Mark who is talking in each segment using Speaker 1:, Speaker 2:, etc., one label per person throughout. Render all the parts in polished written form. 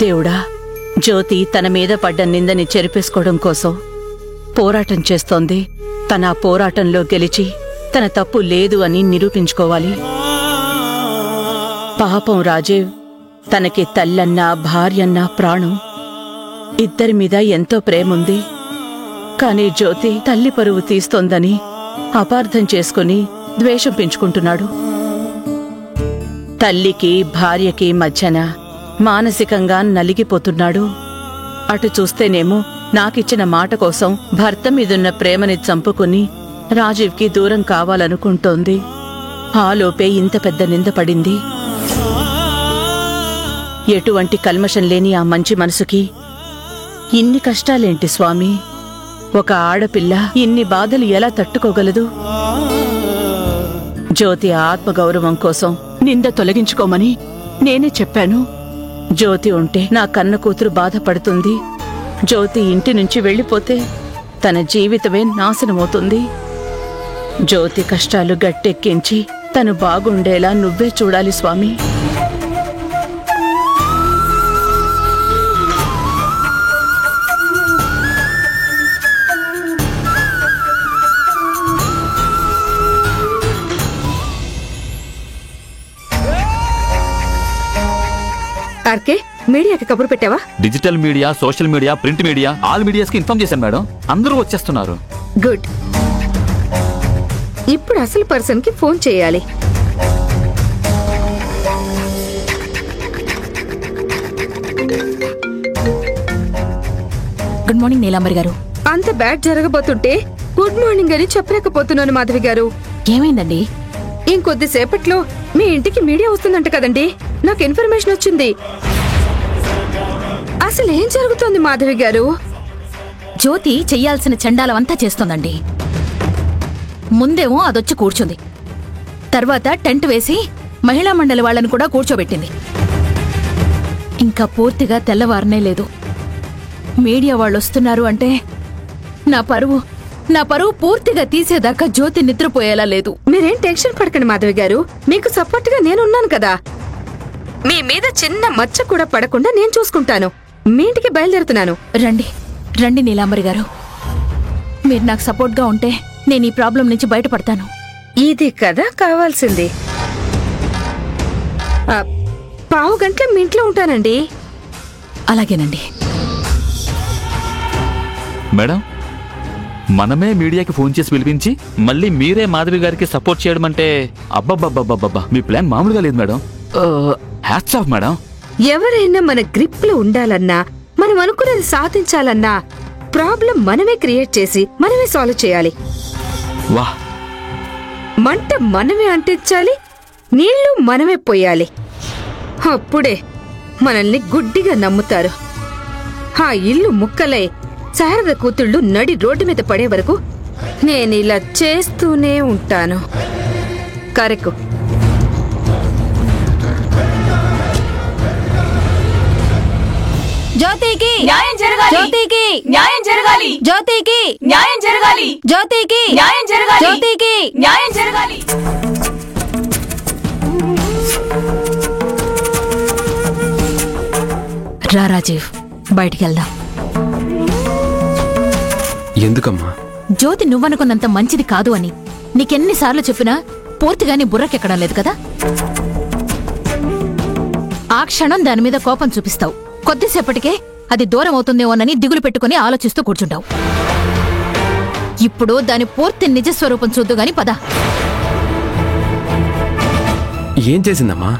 Speaker 1: దేవుడా, జ్యోతి తన మీద పడ్డ నిందని చెరిపేసుకోవడం కోసం పోరాటం చేస్తోంది. తన పోరాటంలో గెలిచి తన తప్పు లేదు అని నిరూపించుకోవాలి. పాపం రాజీవ్, తనకి తల్లన్నా భార్యన్నా ప్రాణం. ఇద్దరి మీద ఎంతో ప్రేముంది. కాని జ్యోతి తల్లి పరువు తీస్తోందని అపార్థం చేసుకుని ద్వేషం పెంచుకుంటున్నాడు. తల్లికి భార్యకి మధ్యన మానసికంగా నలిగిపోతున్నాడు. అటు చూస్తేనేమో నాకిచ్చిన మాట కోసం భర్త మీదున్న ప్రేమని చంపుకుని రాజీవ్కి దూరం కావాలనుకుంటోంది. ఆలోపే ఇంత పెద్ద నింద పడింది. ఎటువంటి కల్మషం లేని ఆ మంచి మనసుకి ఇన్ని కష్టాలేంటి స్వామి? ఒక ఆడపిల్ల ఇన్ని బాధలు ఎలా తట్టుకోగలదు? జ్యోతి ఆత్మగౌరవం కోసం నింద తొలగించుకోమని నేనే చెప్పాను. జ్యోతి ఉంటే నా కన్న కూతురు బాధపడుతుంది. జ్యోతి ఇంటి నుంచి వెళ్ళిపోతే తన జీవితమే నాశనమవుతుంది. జ్యోతి కష్టాలు గట్టెక్కించి తను బాగుండేలా నువ్వే చూడాలి స్వామి.
Speaker 2: ఆర్కే, మీడియాకి కబురు పెట్టావా?
Speaker 3: Digital media, social media, print media, all medias కి ఇన్ఫార్మ్ చేశాను మేడం. అందరూ వచ్చేస్తున్నారు.
Speaker 2: గుడ్. ఇప్పుడు అసలు పర్సన్ కి ఫోన్ చేయాలి.
Speaker 4: గుడ్ మార్నింగ్ నీలాంబరి గారు.
Speaker 2: అంత బ్యాడ్ జరగబోతుంటే గుడ్ మార్నింగ్ అని చెప్పలేకపోతున్నాను మాధవి గారు.
Speaker 4: ఏమైందండి?
Speaker 2: ఇంకొద్దిసేపట్లో మీ ఇంటికి మీడియా వస్తుందంట కదండి. నాకు ఇన్ఫర్మేషన్ వచ్చింది. అసలు ఏం జరుగుతోంది మాధవి గారు?
Speaker 4: జ్యోతి చెయ్యాల్సిన చండాలమంతా చేస్తోందండి. ముందేమో అదొచ్చి కూర్చుంది. తర్వాత టెంట్ వేసి మహిళా మండలి వాళ్ళని కూడా కూర్చోబెట్టింది. ఇంకా పూర్తిగా తెల్లవారనే లేదు. మీడియా వాళ్ళు వస్తున్నారు అంటే నా పరువు పూర్తిగా తీసేదాకా జ్యోతి నిద్రపోయేలా లేదు.
Speaker 2: మీరేం టెన్షన్ పడకండి మాధవి గారు. మీకు సపోర్ట్ గా నేనున్నాను కదా. మీ మీద చిన్న మచ్చ కూడా పడకుండా నేను చూసుకుంటాను. మీ ఇంటికి బయలుదేరుతున్నాను.
Speaker 4: రండి రండి నీలాంబరి గారు. మీరు నాకు సపోర్ట్గా ఉంటే నేను ఈ ప్రాబ్లం నుంచి బయటపడతాను.
Speaker 2: ఇది కదా కావాల్సింది. పావు గంటల మీ ఇంట్లో ఉంటానండి.
Speaker 4: అలాగేనండి.
Speaker 3: మేడం, మనమే మీడియాకి ఫోన్ చేసి పిలిపించి మళ్ళీ మీరే మాధవి గారికి సపోర్ట్ చేయడం అంటే అబ్బబ్బబ్బబ్బబ్బా, మీ ప్లాన్ మామూలుగా లేదు మేడం. Hats off madam.
Speaker 2: ఎవరైనా మన గ్రిప్ లో ఉండాలన్నా, మనం అనుకున్నది సాధించాలన్నా ప్రాబ్లం మనమే క్రియేట్ చేసి మనమే సాల్వ్ చేయాలి.
Speaker 3: వాహ్.
Speaker 2: మంట మనమే అంటించాలి, నీళ్లు మనమే పోయాలి. అప్పుడే మనల్ని గుడ్డిగా నమ్ముతారు. ఆ ఇల్లు ముక్కలై శారద కూతుళ్ళు నడి రోడ్డు మీద పడే వరకు నేనిలా చేస్తూనే ఉంటాను. కరెక్ట్.
Speaker 4: జ్యోతికి న్యాయం జరగాలి. జ్యోతికి న్యాయం జరగాలి. జ్యోతికి న్యాయం జరగాలి. జ్యోతికి న్యాయం జరగాలి. జ్యోతికి న్యాయం జరగాలి. రా రాజీవ్, బయటికి వెళ్దాం.
Speaker 5: ఎందుకమ్మా?
Speaker 4: జ్యోతి నువ్వనుకున్నంత మంచిది కాదు అని నీకెన్నిసార్లు చెప్పినా పూర్తిగా నీ బుర్రకెక్కడం లేదు కదా. ఆ క్షణం దాని మీద కోపం చూపిస్తావు. కొద్దిసేపటికే అది దూరం అవుతుందేమోనని దిగులు పెట్టుకుని ఆలోచిస్తూ కూర్చుంటావు. ఇప్పుడు దాని పూర్తి నిజస్వరూపం చూద్దుగాని పద.
Speaker 5: ఏం చేసిందమ్మా?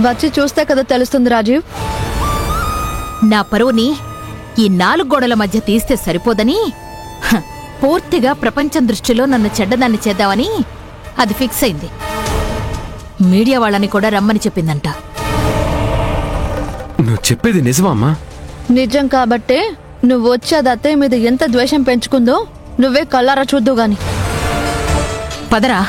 Speaker 6: వచ్చి చూస్తే కదా తెలుస్తుంది రాజీవ్.
Speaker 4: నా పరువుని ఈ 4 గోడల మధ్య తీస్తే సరిపోదని పూర్తిగా ప్రపంచం దృష్టిలో నన్ను చెడ్డదాన్ని చేద్దామని అది ఫిక్స్ అయింది. మీడియా వాళ్ళని కూడా రమ్మని చెప్పిందంట.
Speaker 5: నువ్వు చెప్పేది నిజమా?
Speaker 6: నిజం కాబట్టే నువ్వు వచ్చి అది అత్తయ్య మీద ఎంత ద్వేషం పెంచుకుందో నువ్వే కళ్ళారా చూద్దు గాని.
Speaker 4: పదరా.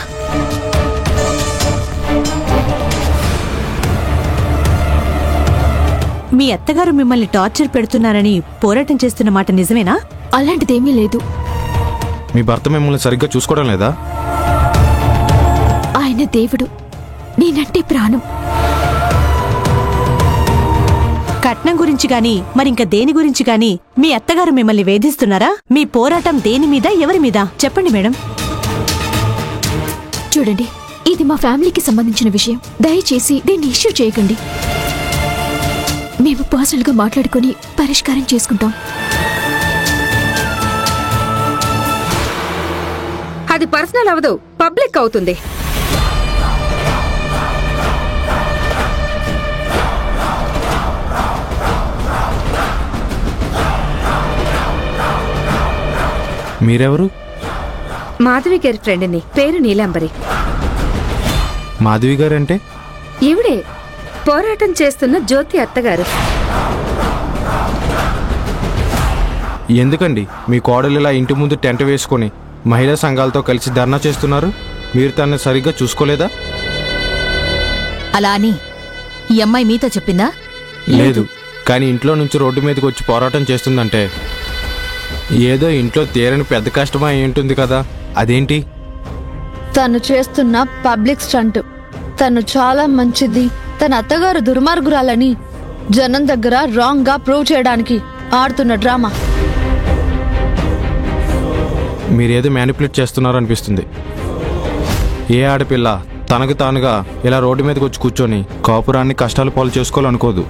Speaker 7: మీ అత్తగారు మిమ్మల్ని టార్చర్ పెడుతున్నారని పోరాటం చేస్తున్న మాట నిజమేనా?
Speaker 4: అలాంటిదేమీ లేదు.
Speaker 8: మీ భర్త మిమ్మల్ని సరిగ్గా చూసుకోవడం లేదా?
Speaker 4: ఆయన దేవుడు, నేనంటే ప్రాణం.
Speaker 7: కట్నం గురించి గాని మరింక దేని గురించి గాని మీ అత్తగారు మిమ్మల్ని వేధిస్తున్నారా? మీ పోరాటం దేని మీద, ఎవరి మీద చెప్పండి మేడం.
Speaker 9: చూడండి, ఇది మా ఫ్యామిలీకి సంబంధించిన విషయం. దయచేసి దీన్ని ఇష్యూ చేయకండి. మేము పర్సనల్గా మాట్లాడుకుని పరిష్కారం చేసుకుంటాం.
Speaker 2: అది పర్సనల్ అవదు, పబ్లిక్ అవుతుంది.
Speaker 8: మీరెవరు?
Speaker 2: మాధవి గారి ఫ్రెండ్ని, పేరు నీలాంబరి.
Speaker 8: మాధవి గారు అంటే?
Speaker 2: ఈవిడే పోరాటం చేస్తున్న జ్యోతి అత్తగారు.
Speaker 8: ఎందుకండి మీ కోడలు ఇలా ఇంటి ముందు టెంట్ వేసుకొని మహిళా సంఘాలతో కలిసి ధర్నా చేస్తున్నారు? మీరు తనని సరిగ్గా చూసుకోలేదా?
Speaker 4: అలా అని ఈ అమ్మాయి మీతో చెప్పిందా?
Speaker 8: లేదు, కానీ ఇంట్లో నుంచి రోడ్డు మీదకి వచ్చి పోరాటం చేస్తుందంటే ఏదో ఇంట్లో తీరని పెద్ద కష్టమా అయి ఉంటుంది కదా. అదేంటి?
Speaker 6: తను చేస్తున్న పబ్లిక్ స్టంట్. తను చాలా మంచిది, తన అత్తగారు దుర్మార్గురాలని జనం దగ్గర రాంగ్ గా ప్రూవ్ చేయడానికి ఆడుతున్న డ్రామా.
Speaker 8: మీరేదో మ్యానిపులేట్ చేస్తున్నారనిపిస్తుంది. ఏ ఆడపిల్ల తనకు తానుగా ఇలా రోడ్డు మీదకి వచ్చి కూర్చొని కాపురాన్ని కష్టాలు పాలు చేసుకోవాలనుకోదు.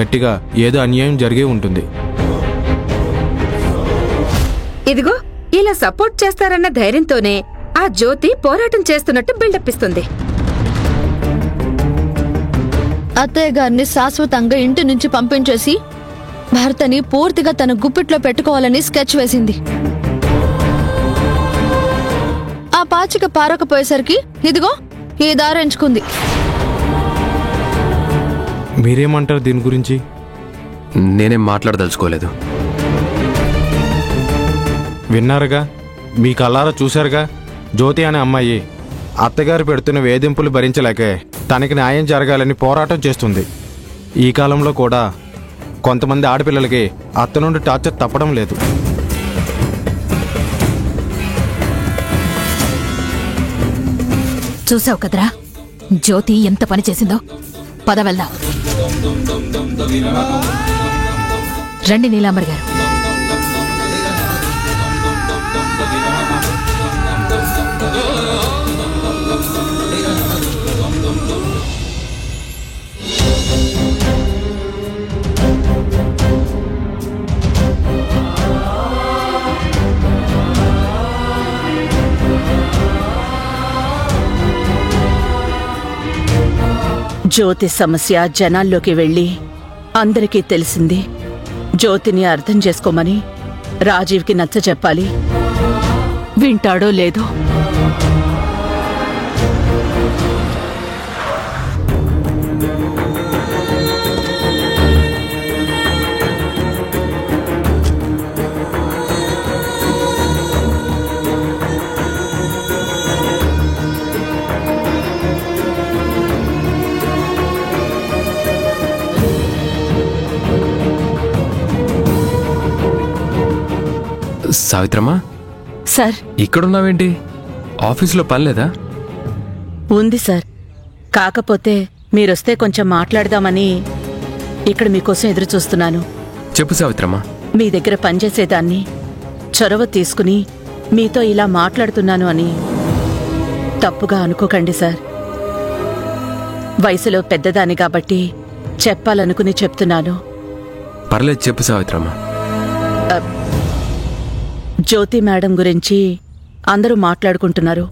Speaker 8: గట్టిగా ఏదో అన్యాయం జరిగే ఉంటుంది.
Speaker 2: ఇదిగో ఇలా సపోర్ట్ చేస్తారన్న ధైర్యంతోనే ఆ జ్యోతి పోరాటం చేస్తున్నట్టు బిల్డప్ ఇస్తుంది.
Speaker 6: అత్తయ్య గారిని శాశ్వతంగా ఇంటి నుంచి పంపించేసి భర్తని పూర్తిగా తన గుప్పిట్లో పెట్టుకోవాలని స్కెచ్ వేసింది. ఆ పాచిక పారకపోయేసరికి ఇదిగో ఈ దారి ఎంచుకుంది.
Speaker 8: మీరేమంటారు దీని గురించి?
Speaker 5: నేనేం మాట్లాడదలుచుకోలేదు.
Speaker 8: విన్నారుగా, మీ కళ్ళారా చూశారుగా. జ్యోతి అనే అమ్మాయి అత్తగారు పెడుతున్న వేధింపులు భరించలేకే తనకి న్యాయం జరగాలని పోరాటం చేస్తుంది. ఈ కాలంలో కూడా కొంతమంది ఆడపిల్లలకి అత్త నుండి టార్చర్ తప్పడం లేదు.
Speaker 4: చూసావు కదరా జ్యోతి ఎంత పని చేసిందో. పద వెళ్దాం. రండి నీలాంబర్ గారు.
Speaker 1: జ్యోతి సమస్య జనాల్లోకి వెళ్ళి అందరికీ తెలిసింది. జ్యోతిని అర్థం చేసుకోమని రాజీవ్కి నచ్చజెప్పాలి. వింటాడో లేదో.
Speaker 5: సావిత్రమ్మా,
Speaker 1: సార్.
Speaker 5: ఇక్కడున్నావేంటి? ఆఫీసులో పనిలేదా?
Speaker 1: ఉంది సార్, కాకపోతే మీరొస్తే కొంచెం మాట్లాడదామని ఇక్కడ మీకోసం ఎదురు చూస్తున్నాను.
Speaker 5: చెప్పు సావిత్రమ్మా.
Speaker 1: మీ దగ్గర పనిచేసేదాన్ని, చొరవ తీసుకుని మీతో ఇలా మాట్లాడుతున్నాను అని తప్పుగా అనుకోకండి సార్. వయసులో పెద్దదాన్ని కాబట్టి చెప్పాలనుకుని చెప్తున్నాను.
Speaker 5: పర్లేదు, చెప్పు సావిత్రమ్మా.
Speaker 1: జ్యోతి మేడం గురించి అందరూ మాట్లాడుకుంటున్నారు.